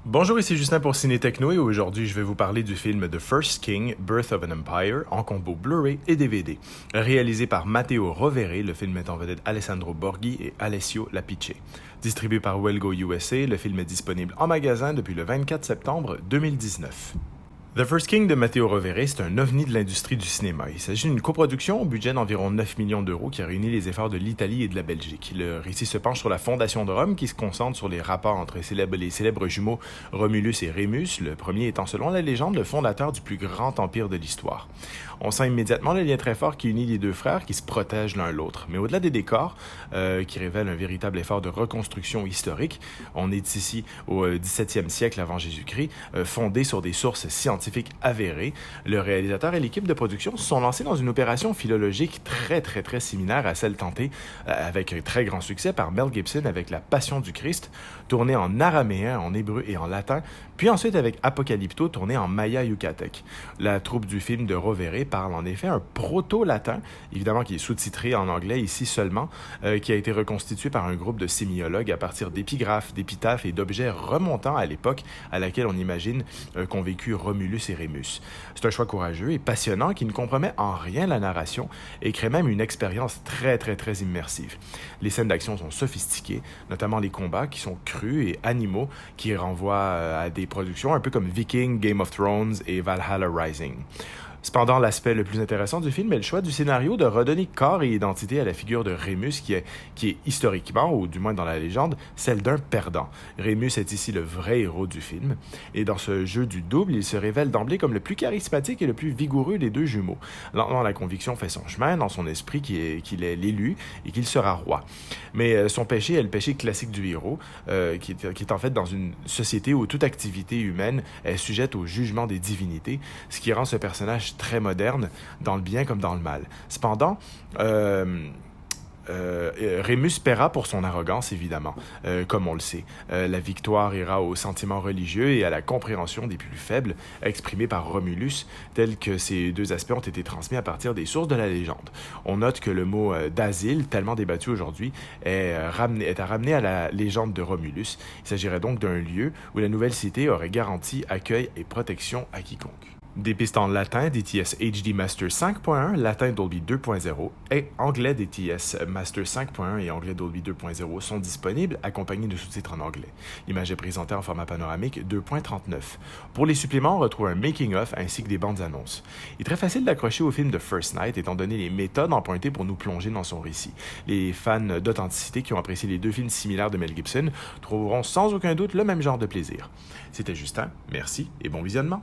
Bonjour, ici Justin pour Ciné Techno et aujourd'hui je vais vous parler du film The First King, Birth of an Empire en combo Blu-ray et DVD. Réalisé par Matteo Rovere, le film met en vedette Alessandro Borghi et Alessio Lapice. Distribué par Wellgo USA, le film est disponible en magasin depuis le 24 septembre 2019. The First King de Matteo Rovere, c'est un ovni de l'industrie du cinéma. Il s'agit d'une coproduction au budget d'environ 9 millions d'euros qui a réuni les efforts de l'Italie et de la Belgique. Le récit se penche sur la fondation de Rome qui se concentre sur les rapports entre les célèbres jumeaux Romulus et Rémus, le premier étant selon la légende le fondateur du plus grand empire de l'histoire. On sent immédiatement le lien très fort qui unit les deux frères qui se protègent l'un l'autre. Mais au-delà des décors, qui révèlent un véritable effort de reconstruction historique, on est ici au 17e siècle avant Jésus-Christ, fondé sur des sources scientifiques avérées. Le réalisateur et l'équipe de production se sont lancés dans une opération philologique très similaire à celle tentée avec un très grand succès par Mel Gibson avec La Passion du Christ, tournée en araméen, en hébreu et en latin, puis ensuite avec Apocalypto, tourné en maya yucatec. La troupe du film de Rovere parle en effet un proto-latin, évidemment qui est sous-titré en anglais ici seulement, qui a été reconstitué par un groupe de sémiologues à partir d'épigraphes, d'épitaphes et d'objets remontant à l'époque à laquelle on imagine qu'ont vécu Romulus et Rémus. C'est un choix courageux et passionnant qui ne compromet en rien la narration et crée même une expérience très immersive. Les scènes d'action sont sophistiquées, notamment les combats qui sont crus et animaux qui renvoient à des productions un peu comme Viking, Game of Thrones et Valhalla Rising. Cependant, l'aspect le plus intéressant du film est le choix du scénario de redonner corps et identité à la figure de Rémus qui est historiquement, ou du moins dans la légende, celle d'un perdant. Rémus est ici le vrai héros du film, et dans ce jeu du double, il se révèle d'emblée comme le plus charismatique et le plus vigoureux des deux jumeaux. Lentement, la conviction fait son chemin dans son esprit qu'il est l'élu et qu'il sera roi. Mais son péché est le péché classique du héros, qui est en fait dans une société où toute activité humaine est sujette au jugement des divinités, ce qui rend ce personnage très moderne, dans le bien comme dans le mal. Cependant, Rémus paiera pour son arrogance, évidemment, comme on le sait. La victoire ira aux sentiments religieux et à la compréhension des plus faibles, exprimés par Romulus, tels que ces deux aspects ont été transmis à partir des sources de la légende. On note que le mot d'asile, tellement débattu aujourd'hui, est à ramener à la légende de Romulus. Il s'agirait donc d'un lieu où la nouvelle cité aurait garanti accueil et protection à quiconque. Des pistes en latin DTS HD Master 5.1, latin Dolby 2.0 et anglais DTS Master 5.1 et anglais Dolby 2.0 sont disponibles, accompagnés de sous-titres en anglais. L'image est présentée en format panoramique 2.39. Pour les suppléments, on retrouve un making-of ainsi que des bandes annonces. Il est très facile d'accrocher au film The First Knight étant donné les méthodes empruntées pour nous plonger dans son récit. Les fans d'authenticité qui ont apprécié les deux films similaires de Mel Gibson trouveront sans aucun doute le même genre de plaisir. C'était Justin, merci et bon visionnement.